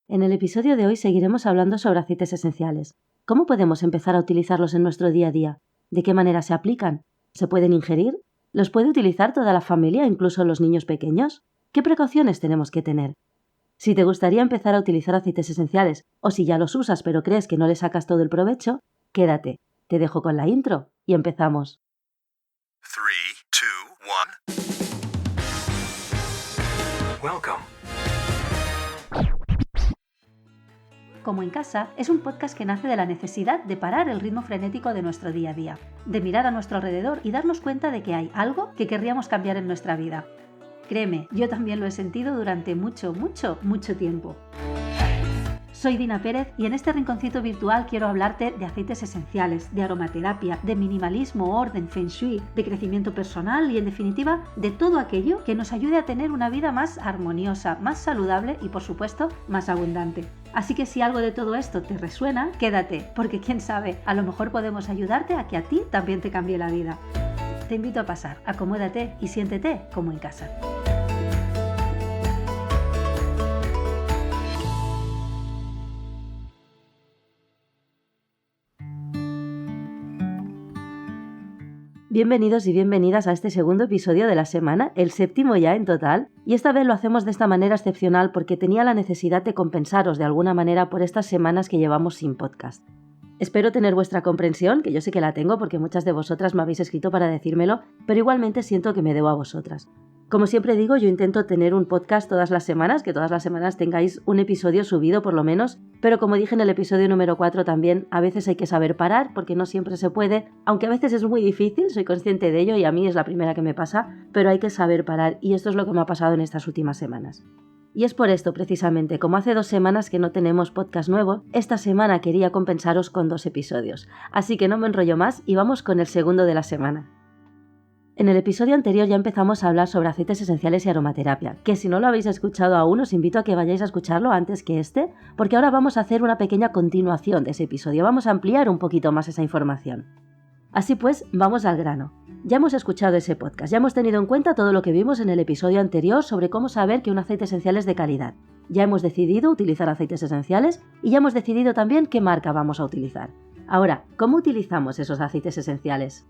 En el episodio de hoy seguiremos hablando sobre aceites esenciales. ¿Cómo podemos empezar a utilizarlos en nuestro día a día? ¿De qué manera se aplican? ¿Se pueden ingerir? ¿Los puede utilizar toda la familia, incluso los niños pequeños? ¿Qué precauciones tenemos que tener? Si te gustaría empezar a utilizar aceites esenciales, o si ya los usas pero crees que no le sacas todo el provecho, quédate. Te dejo con la intro y empezamos. 3, 2, 1. Welcome. Como en casa es un podcast que nace de la necesidad de parar el ritmo frenético de nuestro día a día, de mirar a nuestro alrededor y darnos cuenta de que hay algo que querríamos cambiar en nuestra vida. Créeme, yo también lo he sentido durante mucho tiempo. Soy Dina Pérez y en este rinconcito virtual quiero hablarte de aceites esenciales, de aromaterapia, de minimalismo, orden, feng shui, de crecimiento personal y en definitiva de todo aquello que nos ayude a tener una vida más armoniosa, más saludable y por supuesto más abundante. Así que si algo de todo esto te resuena, quédate, porque quién sabe, a lo mejor podemos ayudarte a que a ti también te cambie la vida. Te invito a pasar, acomódate y siéntete como en casa. Bienvenidos y bienvenidas a este segundo episodio de la semana, el séptimo ya en total, y esta vez lo hacemos de esta manera excepcional porque tenía la necesidad de compensaros de alguna manera por estas semanas que llevamos sin podcast. Espero tener vuestra comprensión, que yo sé que la tengo porque muchas de vosotras me habéis escrito para decírmelo, pero igualmente siento que me debo a vosotras. Como siempre digo, yo intento tener un podcast todas las semanas, que todas las semanas tengáis un episodio subido por lo menos, pero como dije en el episodio número 4 también, a veces hay que saber parar porque no siempre se puede, aunque a veces es muy difícil, soy consciente de ello y a mí es la primera que me pasa, pero hay que saber parar y esto es lo que me ha pasado en estas últimas semanas. Y es por esto, precisamente, como hace 2 semanas que no tenemos podcast nuevo, esta semana quería compensaros con 2 episodios. Así que no me enrollo más y vamos con el segundo de la semana. En el episodio anterior ya empezamos a hablar sobre aceites esenciales y aromaterapia, que si no lo habéis escuchado aún os invito a que vayáis a escucharlo antes que este, porque ahora vamos a hacer una pequeña continuación de ese episodio, vamos a ampliar un poquito más esa información. Así pues, vamos al grano. Ya hemos escuchado ese podcast, ya hemos tenido en cuenta todo lo que vimos en el episodio anterior sobre cómo saber que un aceite esencial es de calidad. Ya hemos decidido utilizar aceites esenciales y ya hemos decidido también qué marca vamos a utilizar. Ahora, ¿cómo utilizamos esos aceites esenciales?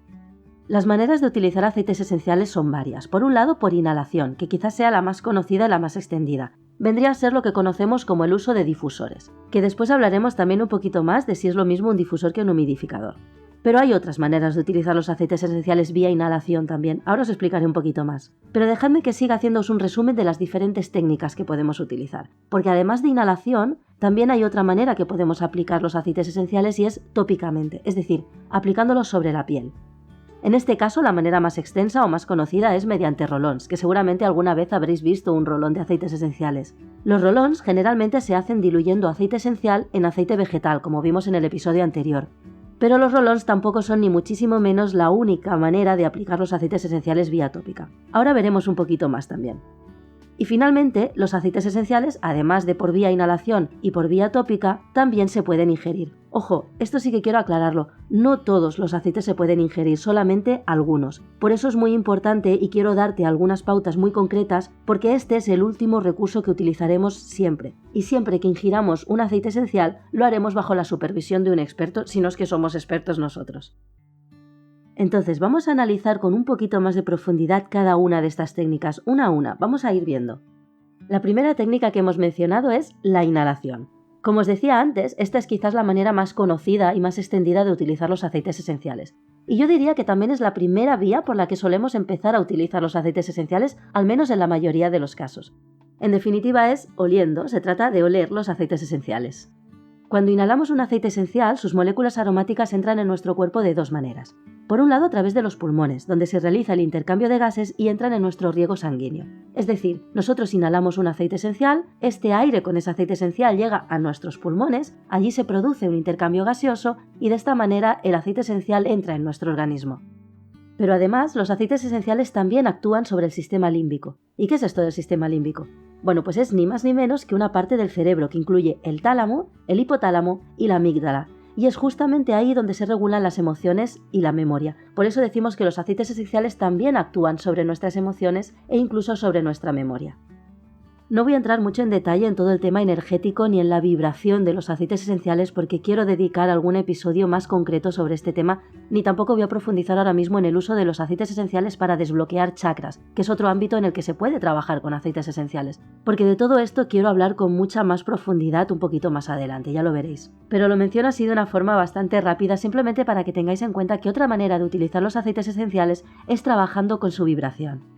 Las maneras de utilizar aceites esenciales son varias. Por un lado, por inhalación, que quizás sea la más conocida y la más extendida. Vendría a ser lo que conocemos como el uso de difusores, que después hablaremos también un poquito más de si es lo mismo un difusor que un humidificador. Pero hay otras maneras de utilizar los aceites esenciales vía inhalación también, ahora os explicaré un poquito más. Pero dejadme que siga haciéndoos un resumen de las diferentes técnicas que podemos utilizar, porque además de inhalación, también hay otra manera que podemos aplicar los aceites esenciales y es tópicamente, es decir, aplicándolos sobre la piel. En este caso, la manera más extensa o más conocida es mediante rolons, que seguramente alguna vez habréis visto un rolón de aceites esenciales. Los rolons generalmente se hacen diluyendo aceite esencial en aceite vegetal, como vimos en el episodio anterior. Pero los rolons tampoco son ni muchísimo menos la única manera de aplicar los aceites esenciales vía tópica. Ahora veremos un poquito más también. Y finalmente, los aceites esenciales, además de por vía inhalación y por vía tópica, también se pueden ingerir. Ojo, esto sí que quiero aclararlo, no todos los aceites se pueden ingerir, solamente algunos. Por eso es muy importante y quiero darte algunas pautas muy concretas porque este es el último recurso que utilizaremos siempre. Y siempre que ingiramos un aceite esencial, lo haremos bajo la supervisión de un experto, si no es que somos expertos nosotros. Entonces vamos a analizar con un poquito más de profundidad cada una de estas técnicas, una a una, vamos a ir viendo. La primera técnica que hemos mencionado es la inhalación. Como os decía antes, esta es quizás la manera más conocida y más extendida de utilizar los aceites esenciales. Y yo diría que también es la primera vía por la que solemos empezar a utilizar los aceites esenciales, al menos en la mayoría de los casos. En definitiva es oliendo, se trata de oler los aceites esenciales. Cuando inhalamos un aceite esencial, sus moléculas aromáticas entran en nuestro cuerpo de 2 maneras. Por un lado, a través de los pulmones, donde se realiza el intercambio de gases y entran en nuestro riego sanguíneo. Es decir, nosotros inhalamos un aceite esencial, este aire con ese aceite esencial llega a nuestros pulmones, allí se produce un intercambio gaseoso y de esta manera el aceite esencial entra en nuestro organismo. Pero además, los aceites esenciales también actúan sobre el sistema límbico. ¿Y qué es esto del sistema límbico? Bueno, pues es ni más ni menos que una parte del cerebro que incluye el tálamo, el hipotálamo y la amígdala. Y es justamente ahí donde se regulan las emociones y la memoria. Por eso decimos que los aceites esenciales también actúan sobre nuestras emociones e incluso sobre nuestra memoria. No voy a entrar mucho en detalle en todo el tema energético ni en la vibración de los aceites esenciales porque quiero dedicar algún episodio más concreto sobre este tema, ni tampoco voy a profundizar ahora mismo en el uso de los aceites esenciales para desbloquear chakras, que es otro ámbito en el que se puede trabajar con aceites esenciales, porque de todo esto quiero hablar con mucha más profundidad un poquito más adelante, ya lo veréis. Pero lo menciono así de una forma bastante rápida, simplemente para que tengáis en cuenta que otra manera de utilizar los aceites esenciales es trabajando con su vibración.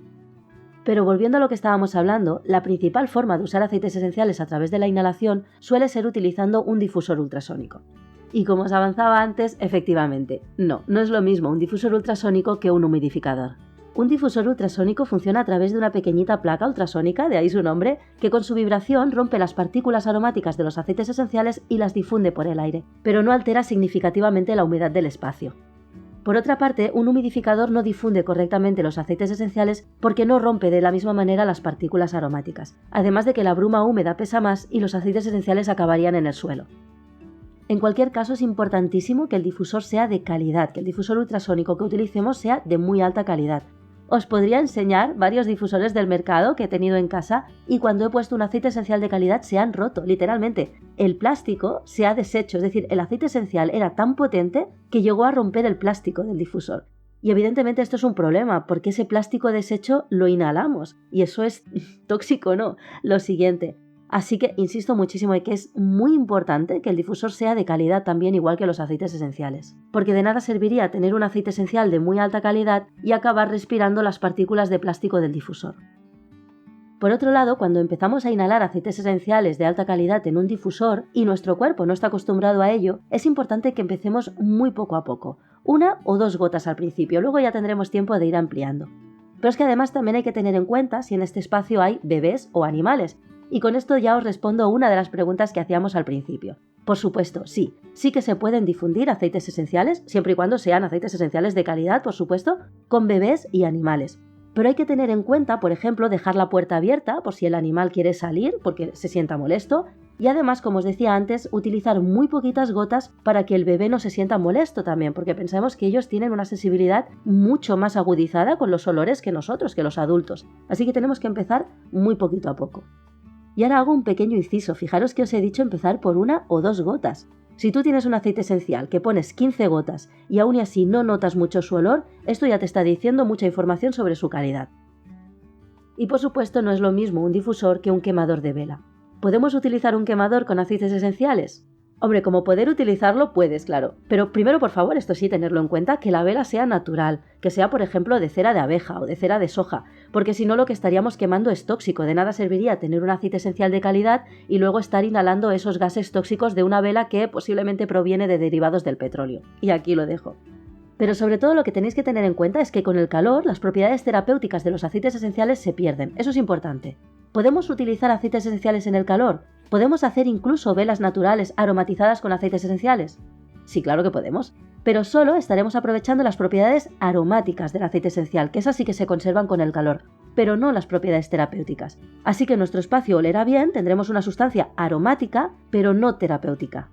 Pero volviendo a lo que estábamos hablando, la principal forma de usar aceites esenciales a través de la inhalación suele ser utilizando un difusor ultrasónico. Y como os avanzaba antes, efectivamente, no es lo mismo un difusor ultrasónico que un humidificador. Un difusor ultrasónico funciona a través de una pequeñita placa ultrasónica, de ahí su nombre, que con su vibración rompe las partículas aromáticas de los aceites esenciales y las difunde por el aire, pero no altera significativamente la humedad del espacio. Por otra parte, un humidificador no difunde correctamente los aceites esenciales porque no rompe de la misma manera las partículas aromáticas, además de que la bruma húmeda pesa más y los aceites esenciales acabarían en el suelo. En cualquier caso, es importantísimo que el difusor sea de calidad, que el difusor ultrasónico que utilicemos sea de muy alta calidad. Os podría enseñar varios difusores del mercado que he tenido en casa y cuando he puesto un aceite esencial de calidad se han roto, literalmente. El plástico se ha deshecho, es decir, el aceite esencial era tan potente que llegó a romper el plástico del difusor. Y evidentemente esto es un problema, porque ese plástico deshecho lo inhalamos y eso es tóxico, ¿no? Lo siguiente. Así que insisto muchísimo en que es muy importante que el difusor sea de calidad también, igual que los aceites esenciales. Porque de nada serviría tener un aceite esencial de muy alta calidad y acabar respirando las partículas de plástico del difusor. Por otro lado, cuando empezamos a inhalar aceites esenciales de alta calidad en un difusor y nuestro cuerpo no está acostumbrado a ello, es importante que empecemos muy poco a poco, 1 o 2 gotas al principio, luego ya tendremos tiempo de ir ampliando. Pero es que además también hay que tener en cuenta si en este espacio hay bebés o animales. Y con esto ya os respondo una de las preguntas que hacíamos al principio. Por supuesto, sí que se pueden difundir aceites esenciales, siempre y cuando sean aceites esenciales de calidad, por supuesto, con bebés y animales. Pero hay que tener en cuenta, por ejemplo, dejar la puerta abierta por si el animal quiere salir porque se sienta molesto, y además, como os decía antes, utilizar muy poquitas gotas para que el bebé no se sienta molesto también, porque pensamos que ellos tienen una sensibilidad mucho más agudizada con los olores que nosotros, que los adultos. Así que tenemos que empezar muy poquito a poco. Y ahora hago un pequeño inciso, fijaros que os he dicho empezar por 1 o 2 gotas. Si tú tienes un aceite esencial que pones 15 gotas y aún así no notas mucho su olor, esto ya te está diciendo mucha información sobre su calidad. Y por supuesto no es lo mismo un difusor que un quemador de vela. ¿Podemos utilizar un quemador con aceites esenciales? Hombre, como poder utilizarlo puedes, claro. Pero primero, por favor, esto sí, tenerlo en cuenta, que la vela sea natural, que sea, por ejemplo, de cera de abeja o de cera de soja, porque si no lo que estaríamos quemando es tóxico. De nada serviría tener un aceite esencial de calidad y luego estar inhalando esos gases tóxicos de una vela que posiblemente proviene de derivados del petróleo. Y aquí lo dejo. Pero sobre todo lo que tenéis que tener en cuenta es que con el calor las propiedades terapéuticas de los aceites esenciales se pierden. Eso es importante. ¿Podemos utilizar aceites esenciales en el calor? ¿Podemos hacer incluso velas naturales aromatizadas con aceites esenciales? Sí, claro que podemos, pero solo estaremos aprovechando las propiedades aromáticas del aceite esencial, que esas sí que se conservan con el calor, pero no las propiedades terapéuticas. Así que nuestro espacio olerá bien, tendremos una sustancia aromática, pero no terapéutica.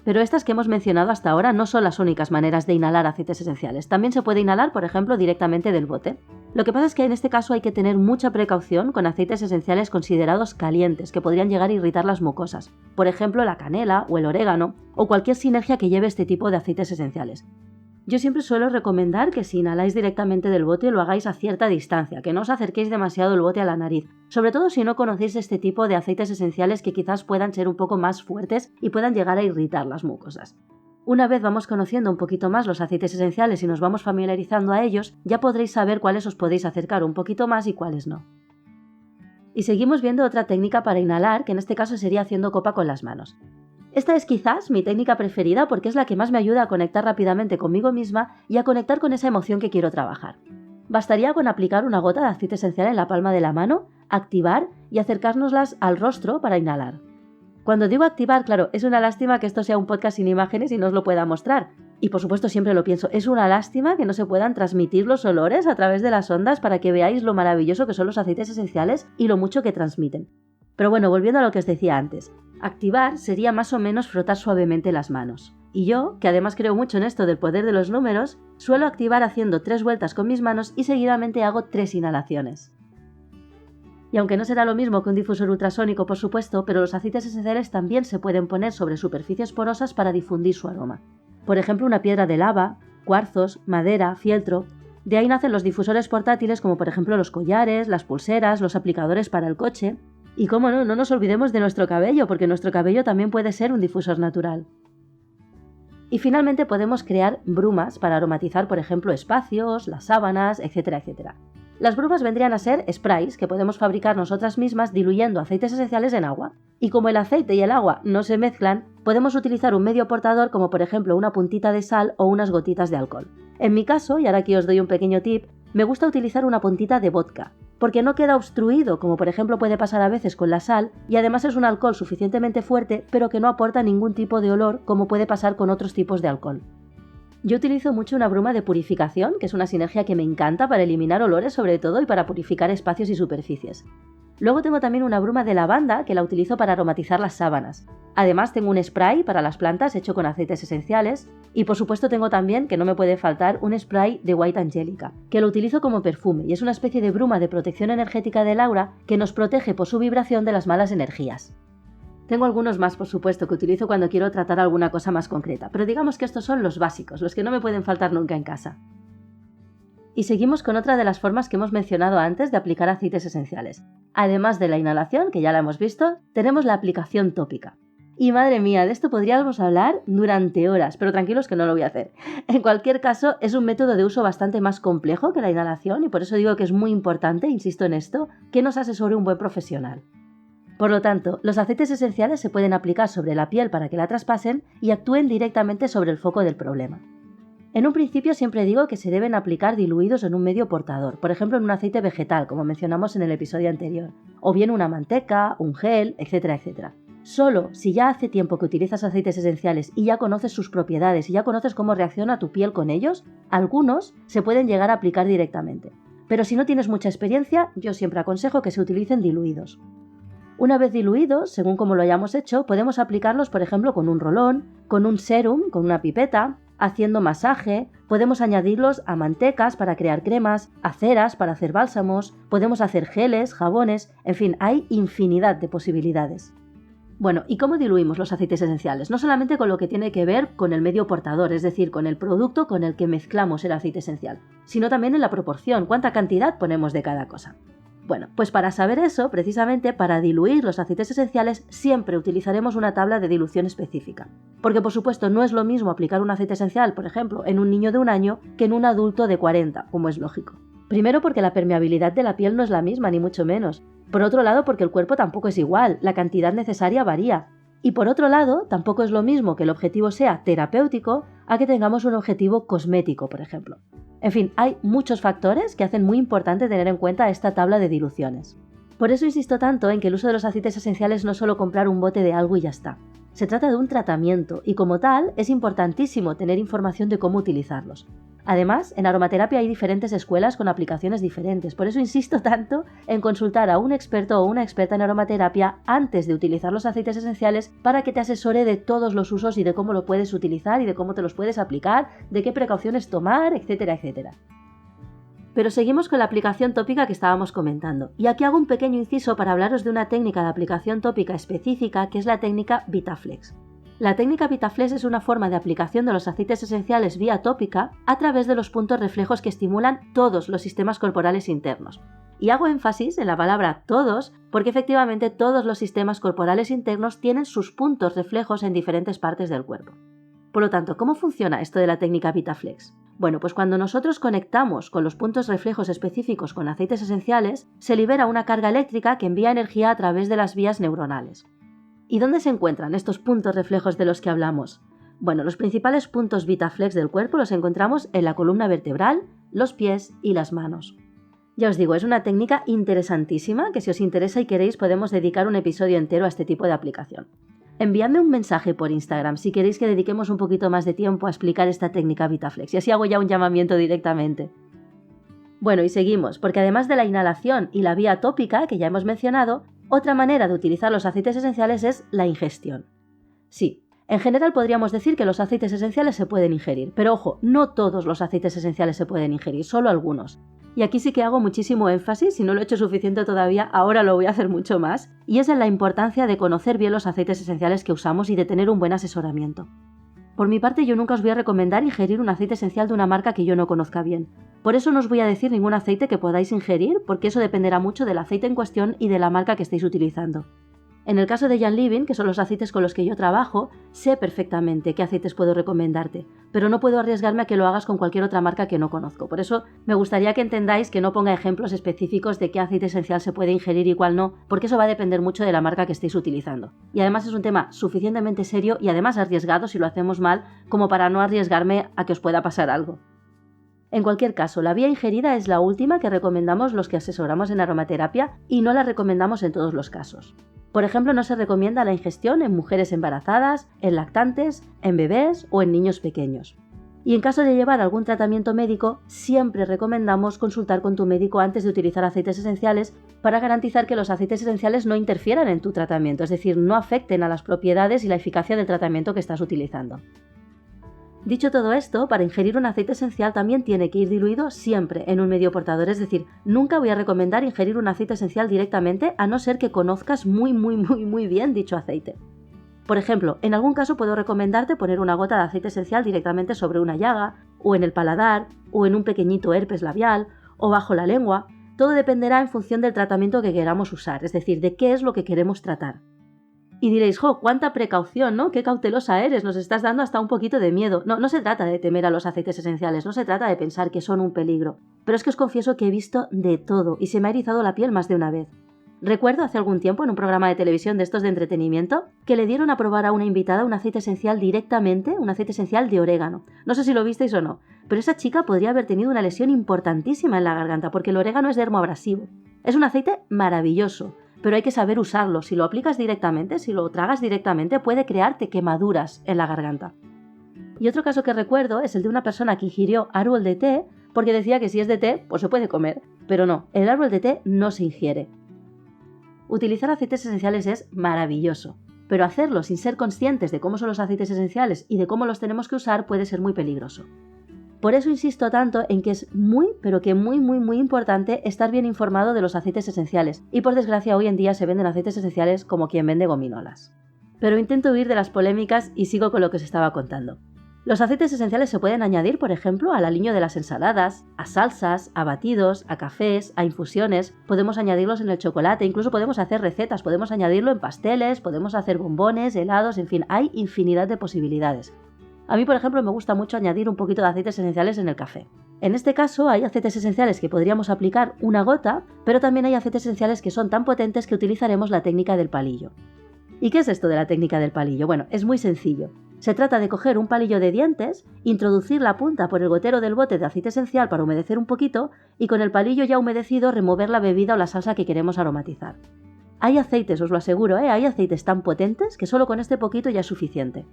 Pero estas que hemos mencionado hasta ahora no son las únicas maneras de inhalar aceites esenciales. También se puede inhalar, por ejemplo, directamente del bote. Lo que pasa es que en este caso hay que tener mucha precaución con aceites esenciales considerados calientes, que podrían llegar a irritar las mucosas. Por ejemplo, la canela o el orégano, o cualquier sinergia que lleve este tipo de aceites esenciales. Yo siempre suelo recomendar que si inhaláis directamente del bote lo hagáis a cierta distancia, que no os acerquéis demasiado el bote a la nariz, sobre todo si no conocéis este tipo de aceites esenciales que quizás puedan ser un poco más fuertes y puedan llegar a irritar las mucosas. Una vez vamos conociendo un poquito más los aceites esenciales y nos vamos familiarizando a ellos, ya podréis saber cuáles os podéis acercar un poquito más y cuáles no. Y seguimos viendo otra técnica para inhalar, que en este caso sería haciendo copa con las manos. Esta es quizás mi técnica preferida porque es la que más me ayuda a conectar rápidamente conmigo misma y a conectar con esa emoción que quiero trabajar. Bastaría con aplicar una gota de aceite esencial en la palma de la mano, activar y acercárnoslas al rostro para inhalar. Cuando digo activar, claro, es una lástima que esto sea un podcast sin imágenes y no os lo pueda mostrar. Y por supuesto siempre lo pienso, es una lástima que no se puedan transmitir los olores a través de las ondas para que veáis lo maravilloso que son los aceites esenciales y lo mucho que transmiten. Pero bueno, volviendo a lo que os decía antes, activar sería más o menos frotar suavemente las manos. Y yo, que además creo mucho en esto del poder de los números, suelo activar haciendo 3 vueltas con mis manos y seguidamente hago 3 inhalaciones. Y aunque no será lo mismo que un difusor ultrasónico, por supuesto, pero los aceites esenciales también se pueden poner sobre superficies porosas para difundir su aroma. Por ejemplo, una piedra de lava, cuarzos, madera, fieltro. De ahí nacen los difusores portátiles como por ejemplo los collares, las pulseras, los aplicadores para el coche. Y cómo no nos olvidemos de nuestro cabello, porque nuestro cabello también puede ser un difusor natural. Y finalmente podemos crear brumas para aromatizar, por ejemplo, espacios, las sábanas, etcétera, etcétera. Las brumas vendrían a ser sprays que podemos fabricar nosotras mismas diluyendo aceites esenciales en agua. Y como el aceite y el agua no se mezclan, podemos utilizar un medio portador como por ejemplo una puntita de sal o unas gotitas de alcohol. En mi caso, y ahora aquí os doy un pequeño tip, me gusta utilizar una puntita de vodka, porque no queda obstruido como por ejemplo puede pasar a veces con la sal, y además es un alcohol suficientemente fuerte pero que no aporta ningún tipo de olor como puede pasar con otros tipos de alcohol. Yo utilizo mucho una bruma de purificación, que es una sinergia que me encanta para eliminar olores sobre todo y para purificar espacios y superficies. Luego tengo también una bruma de lavanda que la utilizo para aromatizar las sábanas. Además tengo un spray para las plantas hecho con aceites esenciales y por supuesto tengo también, que no me puede faltar, un spray de White Angelica, que lo utilizo como perfume y es una especie de bruma de protección energética del aura que nos protege por su vibración de las malas energías. Tengo algunos más, por supuesto, que utilizo cuando quiero tratar alguna cosa más concreta, pero digamos que estos son los básicos, los que no me pueden faltar nunca en casa. Y seguimos con otra de las formas que hemos mencionado antes de aplicar aceites esenciales. Además de la inhalación, que ya la hemos visto, tenemos la aplicación tópica. Y madre mía, de esto podríamos hablar durante horas, pero tranquilos que no lo voy a hacer. En cualquier caso, es un método de uso bastante más complejo que la inhalación y por eso digo que es muy importante, insisto en esto, que nos asesore un buen profesional. Por lo tanto, los aceites esenciales se pueden aplicar sobre la piel para que la traspasen y actúen directamente sobre el foco del problema. En un principio siempre digo que se deben aplicar diluidos en un medio portador, por ejemplo en un aceite vegetal, como mencionamos en el episodio anterior, o bien una manteca, un gel, etcétera, etcétera. Solo si ya hace tiempo que utilizas aceites esenciales y ya conoces sus propiedades y ya conoces cómo reacciona tu piel con ellos, algunos se pueden llegar a aplicar directamente. Pero si no tienes mucha experiencia, yo siempre aconsejo que se utilicen diluidos. Una vez diluidos, según como lo hayamos hecho, podemos aplicarlos por ejemplo con un rolón, con un sérum, con una pipeta, haciendo masaje, podemos añadirlos a mantecas para crear cremas, a ceras para hacer bálsamos, podemos hacer geles, jabones, en fin, hay infinidad de posibilidades. Bueno, ¿y cómo diluimos los aceites esenciales? No solamente con lo que tiene que ver con el medio portador, es decir, con el producto con el que mezclamos el aceite esencial, sino también en la proporción, cuánta cantidad ponemos de cada cosa. Bueno, pues para saber eso, precisamente para diluir los aceites esenciales, siempre utilizaremos una tabla de dilución específica. Porque por supuesto no es lo mismo aplicar un aceite esencial, por ejemplo, en un niño de 1 año que en un adulto de 40, como es lógico. Primero porque la permeabilidad de la piel no es la misma, ni mucho menos. Por otro lado porque el cuerpo tampoco es igual, la cantidad necesaria varía. Y por otro lado, tampoco es lo mismo que el objetivo sea terapéutico a que tengamos un objetivo cosmético, por ejemplo. En fin, hay muchos factores que hacen muy importante tener en cuenta esta tabla de diluciones. Por eso insisto tanto en que el uso de los aceites esenciales no es solo comprar un bote de algo y ya está. Se trata de un tratamiento y como tal es importantísimo tener información de cómo utilizarlos. Además, en aromaterapia hay diferentes escuelas con aplicaciones diferentes, por eso insisto tanto en consultar a un experto o una experta en aromaterapia antes de utilizar los aceites esenciales para que te asesore de todos los usos y de cómo lo puedes utilizar y de cómo te los puedes aplicar, de qué precauciones tomar, etcétera, etcétera. Pero seguimos con la aplicación tópica que estábamos comentando, y aquí hago un pequeño inciso para hablaros de una técnica de aplicación tópica específica que es la técnica VitaFlex. La técnica VitaFlex es una forma de aplicación de los aceites esenciales vía tópica a través de los puntos reflejos que estimulan todos los sistemas corporales internos. Y hago énfasis en la palabra todos porque efectivamente todos los sistemas corporales internos tienen sus puntos reflejos en diferentes partes del cuerpo. Por lo tanto, ¿cómo funciona esto de la técnica VitaFlex? Bueno, pues cuando nosotros conectamos con los puntos reflejos específicos con aceites esenciales, se libera una carga eléctrica que envía energía a través de las vías neuronales. ¿Y dónde se encuentran estos puntos reflejos de los que hablamos? Bueno, los principales puntos VitaFlex del cuerpo los encontramos en la columna vertebral, los pies y las manos. Ya os digo, es una técnica interesantísima que si os interesa y queréis podemos dedicar un episodio entero a este tipo de aplicación. Enviadme un mensaje por Instagram si queréis que dediquemos un poquito más de tiempo a explicar esta técnica VitaFlex y así hago ya un llamamiento directamente. Bueno, y seguimos, porque además de la inhalación y la vía tópica que ya hemos mencionado, otra manera de utilizar los aceites esenciales es la ingestión. Sí, en general podríamos decir que los aceites esenciales se pueden ingerir, pero ojo, no todos los aceites esenciales se pueden ingerir, solo algunos. Y aquí sí que hago muchísimo énfasis, si no lo he hecho suficiente todavía, ahora lo voy a hacer mucho más, y es en la importancia de conocer bien los aceites esenciales que usamos y de tener un buen asesoramiento. Por mi parte, yo nunca os voy a recomendar ingerir un aceite esencial de una marca que yo no conozca bien. Por eso no os voy a decir ningún aceite que podáis ingerir, porque eso dependerá mucho del aceite en cuestión y de la marca que estéis utilizando. En el caso de Jan Living, que son los aceites con los que yo trabajo, sé perfectamente qué aceites puedo recomendarte, pero no puedo arriesgarme a que lo hagas con cualquier otra marca que no conozco. Por eso me gustaría que entendáis que no ponga ejemplos específicos de qué aceite esencial se puede ingerir y cuál no, porque eso va a depender mucho de la marca que estéis utilizando. Y además es un tema suficientemente serio y además arriesgado si lo hacemos mal, como para no arriesgarme a que os pueda pasar algo. En cualquier caso, la vía ingerida es la última que recomendamos los que asesoramos en aromaterapia y no la recomendamos en todos los casos. Por ejemplo, no se recomienda la ingestión en mujeres embarazadas, en lactantes, en bebés o en niños pequeños. Y en caso de llevar algún tratamiento médico, siempre recomendamos consultar con tu médico antes de utilizar aceites esenciales para garantizar que los aceites esenciales no interfieran en tu tratamiento, es decir, no afecten a las propiedades y la eficacia del tratamiento que estás utilizando. Dicho todo esto, para ingerir un aceite esencial también tiene que ir diluido siempre en un medio portador, es decir, nunca voy a recomendar ingerir un aceite esencial directamente a no ser que conozcas muy bien dicho aceite. Por ejemplo, en algún caso puedo recomendarte poner una gota de aceite esencial directamente sobre una llaga, o en el paladar, o en un pequeñito herpes labial, o bajo la lengua. Todo dependerá en función del tratamiento que queramos usar, es decir, de qué es lo que queremos tratar. Y diréis, ¡jo, cuánta precaución!, ¿no? ¡Qué cautelosa eres! Nos estás dando hasta un poquito de miedo. No se trata de temer a los aceites esenciales, no se trata de pensar que son un peligro. Pero es que os confieso que he visto de todo y se me ha erizado la piel más de una vez. Recuerdo hace algún tiempo en un programa de televisión de estos de entretenimiento que le dieron a probar a una invitada un aceite esencial directamente, un aceite esencial de orégano. No sé si lo visteis o no, pero esa chica podría haber tenido una lesión importantísima en la garganta porque el orégano es dermoabrasivo. Es un aceite maravilloso, pero hay que saber usarlo. Si lo aplicas directamente, si lo tragas directamente, puede crearte quemaduras en la garganta. Y otro caso que recuerdo es el de una persona que ingirió árbol de té porque decía que si es de té, pues se puede comer. Pero no, el árbol de té no se ingiere. Utilizar aceites esenciales es maravilloso, pero hacerlo sin ser conscientes de cómo son los aceites esenciales y de cómo los tenemos que usar puede ser muy peligroso. Por eso insisto tanto en que es muy importante estar bien informado de los aceites esenciales, y por desgracia hoy en día se venden aceites esenciales como quien vende gominolas. Pero intento huir de las polémicas y sigo con lo que os estaba contando. Los aceites esenciales se pueden añadir, por ejemplo, al aliño de las ensaladas, a salsas, a batidos, a cafés, a infusiones, podemos añadirlos en el chocolate, incluso podemos hacer recetas, podemos añadirlo en pasteles, podemos hacer bombones, helados, en fin, hay infinidad de posibilidades. A mí, por ejemplo, me gusta mucho añadir un poquito de aceites esenciales en el café. En este caso, hay aceites esenciales que podríamos aplicar una gota, pero también hay aceites esenciales que son tan potentes que utilizaremos la técnica del palillo. ¿Y qué es esto de la técnica del palillo? Bueno, es muy sencillo. Se trata de coger un palillo de dientes, introducir la punta por el gotero del bote de aceite esencial para humedecer un poquito y con el palillo ya humedecido remover la bebida o la salsa que queremos aromatizar. Hay aceites, os lo aseguro, hay aceites tan potentes que solo con este poquito ya es suficiente.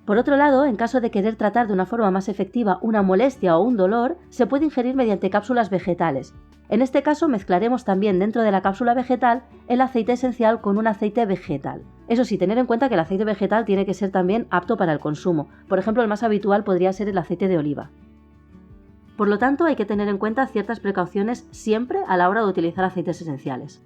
Por otro lado, en caso de querer tratar de una forma más efectiva una molestia o un dolor, se puede ingerir mediante cápsulas vegetales. En este caso mezclaremos también dentro de la cápsula vegetal el aceite esencial con un aceite vegetal. Eso sí, tener en cuenta que el aceite vegetal tiene que ser también apto para el consumo. Por ejemplo, el más habitual podría ser el aceite de oliva. Por lo tanto, hay que tener en cuenta ciertas precauciones siempre a la hora de utilizar aceites esenciales.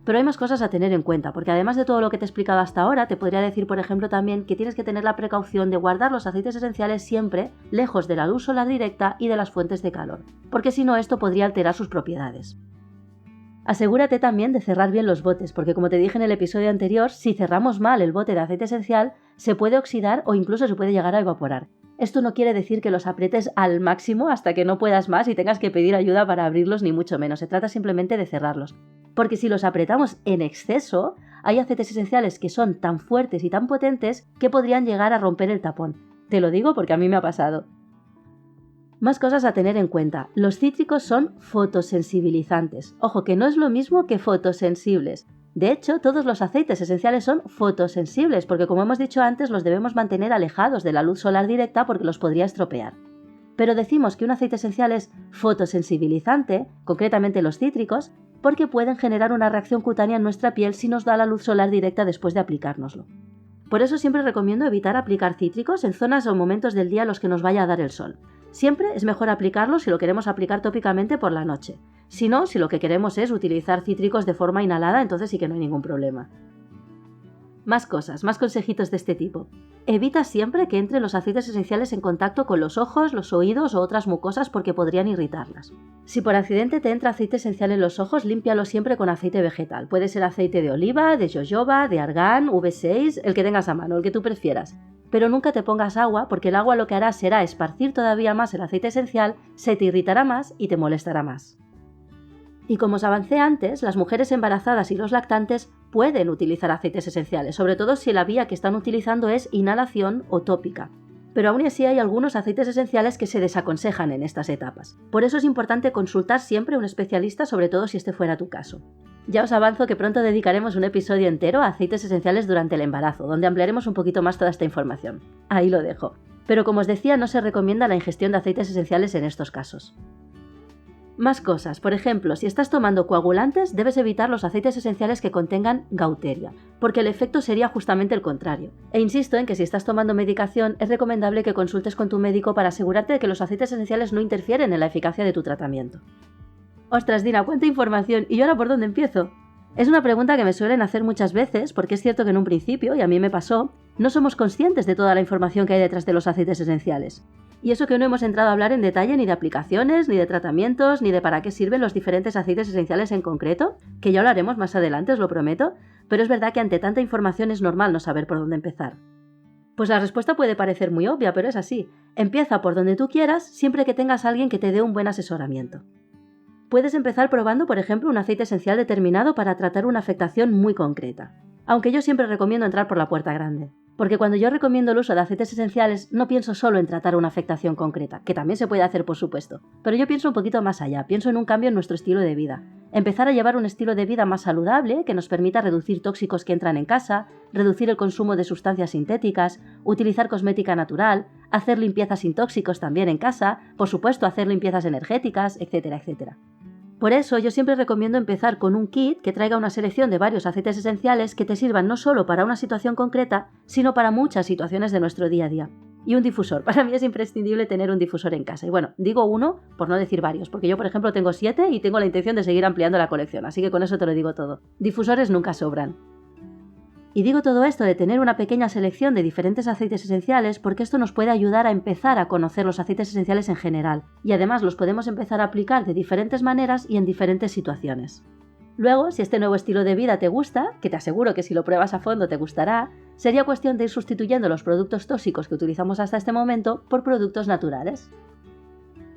Pero hay más cosas a tener en cuenta, porque además de todo lo que te he explicado hasta ahora, te podría decir, por ejemplo, también que tienes que tener la precaución de guardar los aceites esenciales siempre lejos de la luz solar directa y de las fuentes de calor, porque si no esto podría alterar sus propiedades. Asegúrate también de cerrar bien los botes, porque como te dije en el episodio anterior, si cerramos mal el bote de aceite esencial, se puede oxidar o incluso se puede llegar a evaporar. Esto no quiere decir que los aprietes al máximo hasta que no puedas más y tengas que pedir ayuda para abrirlos, ni mucho menos. Se trata simplemente de cerrarlos. Porque si los apretamos en exceso, hay aceites esenciales que son tan fuertes y tan potentes que podrían llegar a romper el tapón. Te lo digo porque a mí me ha pasado. Más cosas a tener en cuenta. Los cítricos son fotosensibilizantes. Ojo, que no es lo mismo que fotosensibles. De hecho, todos los aceites esenciales son fotosensibles, porque como hemos dicho antes, los debemos mantener alejados de la luz solar directa porque los podría estropear. Pero decimos que un aceite esencial es fotosensibilizante, concretamente los cítricos, porque pueden generar una reacción cutánea en nuestra piel si nos da la luz solar directa después de aplicárnoslo. Por eso siempre recomiendo evitar aplicar cítricos en zonas o momentos del día en los que nos vaya a dar el sol. Siempre es mejor aplicarlo si lo queremos aplicar tópicamente por la noche. Si no, si lo que queremos es utilizar cítricos de forma inhalada, entonces sí que no hay ningún problema. Más cosas, más consejitos de este tipo. Evita siempre que entren los aceites esenciales en contacto con los ojos, los oídos o otras mucosas porque podrían irritarlas. Si por accidente te entra aceite esencial en los ojos, límpialo siempre con aceite vegetal. Puede ser aceite de oliva, de jojoba, de argán, V6, el que tengas a mano, el que tú prefieras. Pero nunca te pongas agua porque el agua lo que hará será esparcir todavía más el aceite esencial, se te irritará más y te molestará más. Y como os avancé antes, las mujeres embarazadas y los lactantes pueden utilizar aceites esenciales, sobre todo si la vía que están utilizando es inhalación o tópica. Pero aún así hay algunos aceites esenciales que se desaconsejan en estas etapas. Por eso es importante consultar siempre a un especialista, sobre todo si este fuera tu caso. Ya os avanzo que pronto dedicaremos un episodio entero a aceites esenciales durante el embarazo, donde ampliaremos un poquito más toda esta información. Ahí lo dejo. Pero como os decía, no se recomienda la ingestión de aceites esenciales en estos casos. Más cosas, por ejemplo, si estás tomando coagulantes, debes evitar los aceites esenciales que contengan gauteria, porque el efecto sería justamente el contrario. E insisto en que si estás tomando medicación, es recomendable que consultes con tu médico para asegurarte de que los aceites esenciales no interfieren en la eficacia de tu tratamiento. Ostras, Dina, cuánta información, ¿y yo ahora por dónde empiezo? Es una pregunta que me suelen hacer muchas veces, porque es cierto que en un principio, y a mí me pasó, no somos conscientes de toda la información que hay detrás de los aceites esenciales. Y eso que no hemos entrado a hablar en detalle ni de aplicaciones, ni de tratamientos, ni de para qué sirven los diferentes aceites esenciales en concreto, que ya lo haremos más adelante, os lo prometo, pero es verdad que ante tanta información es normal no saber por dónde empezar. Pues la respuesta puede parecer muy obvia, pero es así. Empieza por donde tú quieras, siempre que tengas a alguien que te dé un buen asesoramiento. Puedes empezar probando, por ejemplo, un aceite esencial determinado para tratar una afectación muy concreta. Aunque yo siempre recomiendo entrar por la puerta grande. Porque cuando yo recomiendo el uso de aceites esenciales, no pienso solo en tratar una afectación concreta, que también se puede hacer por supuesto, pero yo pienso un poquito más allá, pienso en un cambio en nuestro estilo de vida. Empezar a llevar un estilo de vida más saludable, que nos permita reducir tóxicos que entran en casa, reducir el consumo de sustancias sintéticas, utilizar cosmética natural, hacer limpiezas sin tóxicos también en casa, por supuesto hacer limpiezas energéticas, etcétera, etcétera. Por eso yo siempre recomiendo empezar con un kit que traiga una selección de varios aceites esenciales que te sirvan no solo para una situación concreta, sino para muchas situaciones de nuestro día a día. Y un difusor. Para mí es imprescindible tener un difusor en casa. Y bueno, digo uno por no decir varios, porque yo por ejemplo tengo 7 y tengo la intención de seguir ampliando la colección, así que con eso te lo digo todo. Difusores nunca sobran. Y digo todo esto de tener una pequeña selección de diferentes aceites esenciales porque esto nos puede ayudar a empezar a conocer los aceites esenciales en general, y además los podemos empezar a aplicar de diferentes maneras y en diferentes situaciones. Luego, si este nuevo estilo de vida te gusta, que te aseguro que si lo pruebas a fondo te gustará, sería cuestión de ir sustituyendo los productos tóxicos que utilizamos hasta este momento por productos naturales.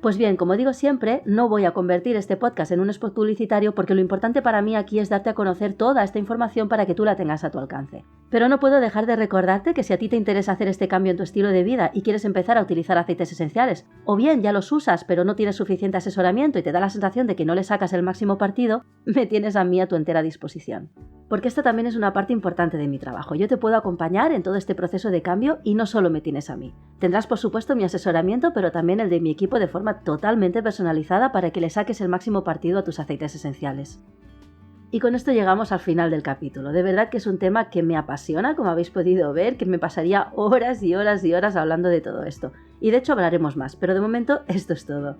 Pues bien, como digo siempre, no voy a convertir este podcast en un spot publicitario porque lo importante para mí aquí es darte a conocer toda esta información para que tú la tengas a tu alcance. Pero no puedo dejar de recordarte que si a ti te interesa hacer este cambio en tu estilo de vida y quieres empezar a utilizar aceites esenciales, o bien ya los usas pero no tienes suficiente asesoramiento y te da la sensación de que no le sacas el máximo partido, me tienes a mí a tu entera disposición. Porque esta también es una parte importante de mi trabajo. Yo te puedo acompañar en todo este proceso de cambio y no solo me tienes a mí. Tendrás por supuesto mi asesoramiento, pero también el de mi equipo de forma totalmente personalizada para que le saques el máximo partido a tus aceites esenciales. Y con esto llegamos al final del capítulo. De verdad que es un tema que me apasiona, como habéis podido ver, que me pasaría horas y horas y horas hablando de todo esto. Y de hecho hablaremos más, pero de momento esto es todo.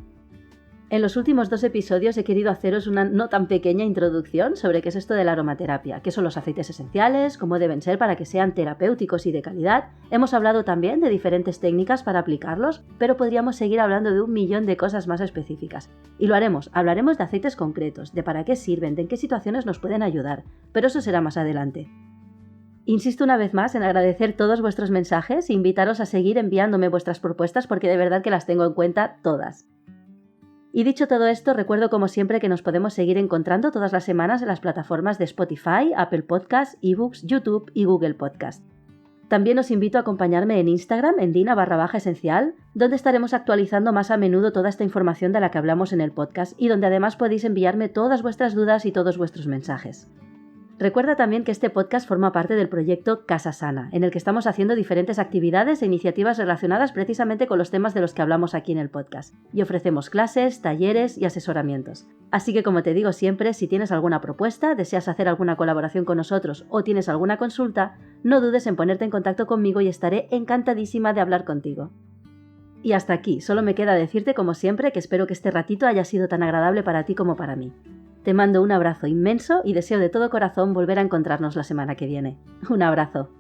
En los últimos 2 episodios he querido haceros una no tan pequeña introducción sobre qué es esto de la aromaterapia, qué son los aceites esenciales, cómo deben ser para que sean terapéuticos y de calidad. Hemos hablado también de diferentes técnicas para aplicarlos, pero podríamos seguir hablando de 1.000.000 de cosas más específicas. Y lo haremos, hablaremos de aceites concretos, de para qué sirven, de en qué situaciones nos pueden ayudar, pero eso será más adelante. Insisto una vez más en agradecer todos vuestros mensajes e invitaros a seguir enviándome vuestras propuestas porque de verdad que las tengo en cuenta todas. Y dicho todo esto, recuerdo como siempre que nos podemos seguir encontrando todas las semanas en las plataformas de Spotify, Apple Podcasts, eBooks, YouTube y Google Podcast. También os invito a acompañarme en Instagram en Dina_esencial, donde estaremos actualizando más a menudo toda esta información de la que hablamos en el podcast y donde además podéis enviarme todas vuestras dudas y todos vuestros mensajes. Recuerda también que este podcast forma parte del proyecto Casa Sana, en el que estamos haciendo diferentes actividades e iniciativas relacionadas precisamente con los temas de los que hablamos aquí en el podcast, y ofrecemos clases, talleres y asesoramientos. Así que como te digo siempre, si tienes alguna propuesta, deseas hacer alguna colaboración con nosotros o tienes alguna consulta, no dudes en ponerte en contacto conmigo y estaré encantadísima de hablar contigo. Y hasta aquí, solo me queda decirte como siempre que espero que este ratito haya sido tan agradable para ti como para mí. Te mando un abrazo inmenso y deseo de todo corazón volver a encontrarnos la semana que viene. Un abrazo.